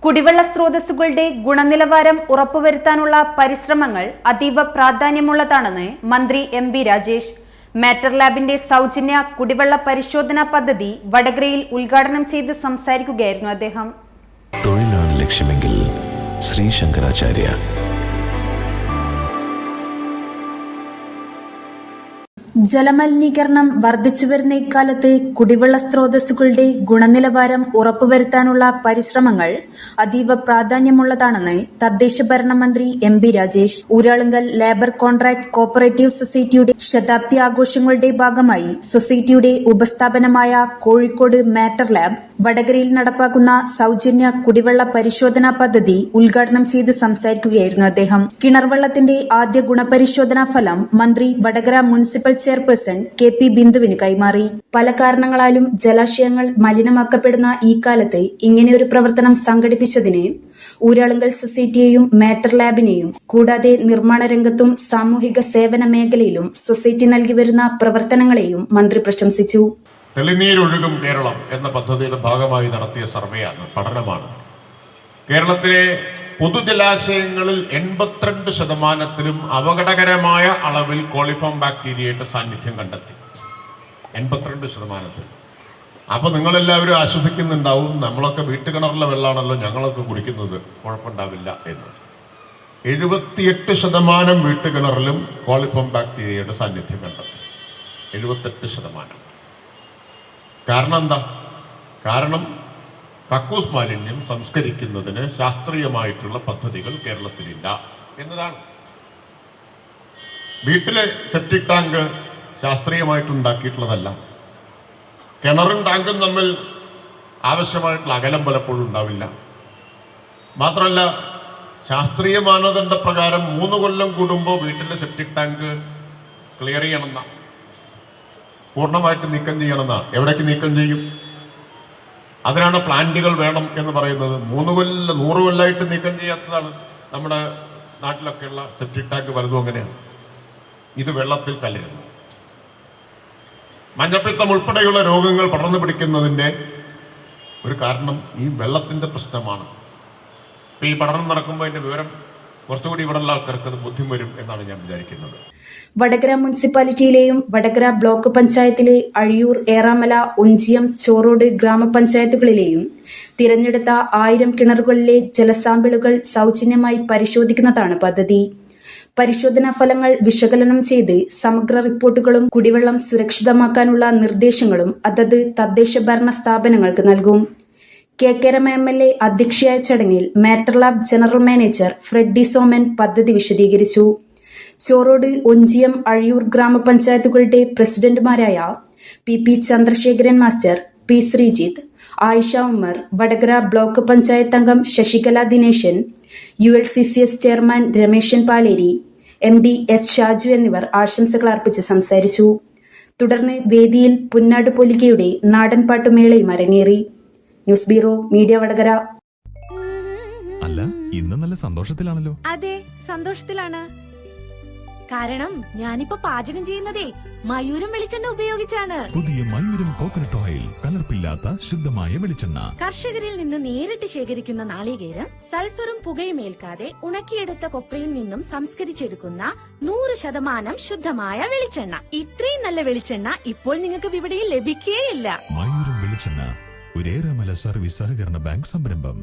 കുടിവെള്ള സ്രോതസ്സുകളുടെ ഗുണനിലവാരം ഉറപ്പുവരുത്താനുള്ള പരിശ്രമങ്ങൾ അതീവ പ്രാധാന്യമുള്ളതാണെന്ന് മന്ത്രി എം.ബി. രാജേഷ്. മാറ്റർ ലാബിന്റെ സൗജന്യ കുടിവെള്ള പരിശോധനാ പദ്ധതി വടകരയിൽ ഉദ്ഘാടനം ചെയ്ത് സംസാരിക്കുകയായിരുന്നു അദ്ദേഹം. തൊഴിലാണ് ലക്ഷ്യമെങ്കിൽ ശ്രീ ശങ്കരാചാര്യ. ജലമലിനീകരണം വർദ്ധിച്ചുവരുന്ന ഇക്കാലത്ത് കുടിവെള്ള സ്രോതസ്സുകളുടെ ഗുണനിലവാരം ഉറപ്പുവരുത്താനുള്ള പരിശ്രമങ്ങൾ അതീവ പ്രാധാന്യമുള്ളതാണെന്ന് തദ്ദേശഭരണ മന്ത്രി M B. Rajesh. Uralungal labour contract cooperative സൊസൈറ്റിയുടെ ശതാബ്ദി ആഘോഷങ്ങളുടെ ഭാഗമായി സൊസൈറ്റിയുടെ ഉപസ്ഥാപനമായ കോഴിക്കോട് മാറ്റർ ലാബ് വടകരയിൽ നടപ്പാക്കുന്ന സൗജന്യ കുടിവെള്ള പരിശോധനാ പദ്ധതി ഉദ്ഘാടനം ചെയ്ത് സംസാരിക്കുകയായിരുന്നു അദ്ദേഹം. കിണർവെള്ളത്തിന്റെ ആദ്യ ഗുണപരിശോധനാ ഫലം മന്ത്രി വടകര മുനിസിപ്പൽ ചെയർപേഴ്സൺ കെ.പി. ബിന്ദുവിന് കൈമാറി. പല കാരണങ്ങളാലും ജലാശയങ്ങൾ മലിനമാക്കപ്പെടുന്ന ഈ കാലത്ത് ഇങ്ങനെയൊരു പ്രവർത്തനം സംഘടിപ്പിച്ചതിന് ഊരാളുങ്കൽ സൊസൈറ്റിയെയും മാറ്റർ ലാബിനെയും കൂടാതെ നിർമ്മാണ രംഗത്തും സാമൂഹിക സേവന മേഖലയിലും സൊസൈറ്റി നൽകിവരുന്ന പ്രവർത്തനങ്ങളെയും മന്ത്രി പ്രശംസിച്ചു. തെളിനീരൊഴുകും കേരളം എന്ന പദ്ധതിയുടെ ഭാഗമായി നടത്തിയ സർവേയാണ്, പഠനമാണ്. കേരളത്തിലെ പൊതുജലാശയങ്ങളിൽ 82% അപകടകരമായ അളവിൽ കോളിഫോം ബാക്ടീരിയയുടെ സാന്നിധ്യം കണ്ടെത്തി. 82%. അപ്പൊ നിങ്ങളെല്ലാവരും ആശ്വസിക്കുന്നുണ്ടാവും, നമ്മളൊക്കെ വീട്ടുകിണറിലെ വെള്ളമാണല്ലോ ഞങ്ങളൊക്കെ കുടിക്കുന്നത്, കുഴപ്പമുണ്ടാവില്ല എന്ന്. 78% വീട്ടുകിണറിലും കോളിഫോം ബാക്ടീരിയയുടെ സാന്നിധ്യം കണ്ടെത്തി. 78%. കാരണം എന്താ? കാരണം കക്കൂസ് മാലിന്യം സംസ്കരിക്കുന്നതിന് ശാസ്ത്രീയമായിട്ടുള്ള പദ്ധതികൾ കേരളത്തിലില്ല എന്നതാണ്. വീട്ടിലെ സെപ്റ്റിക് ടാങ്ക് ശാസ്ത്രീയമായിട്ടുണ്ടാക്കിയിട്ടുള്ളതല്ല. കിണറും ടാങ്കും തമ്മിൽ ആവശ്യമായിട്ടുള്ള അകലം പലപ്പോഴും ഉണ്ടാവില്ല. മാത്രമല്ല, ശാസ്ത്രീയ മാനദണ്ഡ പ്രകാരം 3 കൊല്ലം കൂടുമ്പോൾ വീട്ടിലെ സെപ്റ്റിക് ടാങ്ക് ക്ലിയർ ചെയ്യണമെന്നാണ്, പൂർണ്ണമായിട്ട് നീക്കം ചെയ്യണമെന്നാണ്. എവിടേക്ക് നീക്കം ചെയ്യും? അതിനാണ് പ്ലാന്റുകൾ വേണം എന്ന് പറയുന്നത്. 100 കൊല്ലമായിട്ട് നീക്കം ചെയ്യാത്തതാണ് നമ്മുടെ നാട്ടിലൊക്കെയുള്ള സെപ്റ്റിക് ടാങ്ക് പലതും അങ്ങനെയാണ്. ഇത് വെള്ളത്തിൽ കലരുന്നു. മഞ്ഞപ്പിത്തം ഉൾപ്പെടെയുള്ള രോഗങ്ങൾ പടർന്നു പിടിക്കുന്നതിൻ്റെ ഒരു കാരണം ഈ വെള്ളത്തിൻ്റെ പ്രശ്നമാണ്. ഇപ്പം ഈ പഠനം നടക്കുമ്പോൾ അതിൻ്റെ വിവരം കുറച്ചുകൂടി ഇവിടെയുള്ള ആൾക്കാർക്ക് അത് ബുദ്ധിമുട്ട് വരും എന്നാണ് ഞാൻ വിചാരിക്കുന്നത്. വടകര മുനിസിപ്പാലിറ്റിയിലെയും വടകര ബ്ലോക്ക് പഞ്ചായത്തിലെ അഴിയൂർ, ഏറാമല, ഒഞ്ചിയം, ചോറോട് ഗ്രാമപഞ്ചായത്തുകളിലെയും തിരഞ്ഞെടുത്ത 1000 കിണറുകളിലെ ജലസാമ്പിളുകൾ സൗജന്യമായി പരിശോധിക്കുന്നതാണ് പദ്ധതി. പരിശോധനാ ഫലങ്ങൾ വിശകലനം ചെയ്ത് സമഗ്ര റിപ്പോർട്ടുകളും കുടിവെള്ളം സുരക്ഷിതമാക്കാനുള്ള നിർദ്ദേശങ്ങളും അതത് തദ്ദേശ ഭരണ സ്ഥാപനങ്ങൾക്ക് നൽകും. കെ.കെ. രമ എം.എൽ.എ. അധ്യക്ഷയായ ചടങ്ങിൽ matter lab general manager Freddy Soman പദ്ധതി വിശദീകരിച്ചു. ചോറോട്, ഒഞ്ചിയം, അഴിയൂർ ഗ്രാമപഞ്ചായത്തുകളുടെ പ്രസിഡന്റുമാരായ P. Chandrasekharan master, P. Sreejith, Ayisha Ummer, Vadakara block panchayat അംഗം Sasikala Dineshan, ULCCS chairman Rameshan Paleri, MD S. Shaju എന്നിവർ ആശംസകൾ അർപ്പിച്ച് സംസാരിച്ചു. തുടർന്ന് വേദിയിൽ പുന്നാട് പൊലികയുടെ നാടൻപാട്ടുമേളയും അരങ്ങേറി. News bureau, media, Vadakara. അല്ല, ഇന്ന് നല്ല സന്തോഷത്തിലാണല്ലോ? അതെ, സന്തോഷത്തിലാണ്. കാരണം ഞാനിപ്പോ പാചകം ചെയ്യുന്നതേ മയൂരം വെളിച്ചെണ്ണ ഉപയോഗിച്ചാണ്. പുതിയ മയൂരം കോക്കനട്ട് ഓയിൽ, കലർപ്പില്ലാത്ത ശുദ്ധമായ വെളിച്ചെണ്ണ. കർഷകരിൽ നിന്ന് നേരിട്ട് ശേഖരിക്കുന്ന നാളികേരം സൾഫറും പുകയും ഏൽക്കാതെ ഉണക്കിയെടുത്ത കൊപ്രയിൽ നിന്നും സംസ്കരിച്ചെടുക്കുന്ന 100% ശുദ്ധമായ വെളിച്ചെണ്ണ. ഇത്രയും നല്ല വെളിച്ചെണ്ണ ഇപ്പോൾ നിങ്ങൾക്ക് വിപണിയിൽ ലഭിക്കുകയില്ല. മയൂരം വെളിച്ചെണ്ണ, ഒരു ഏറാമല സർവീസ് സഹകരണ ബാങ്ക് സംരംഭം.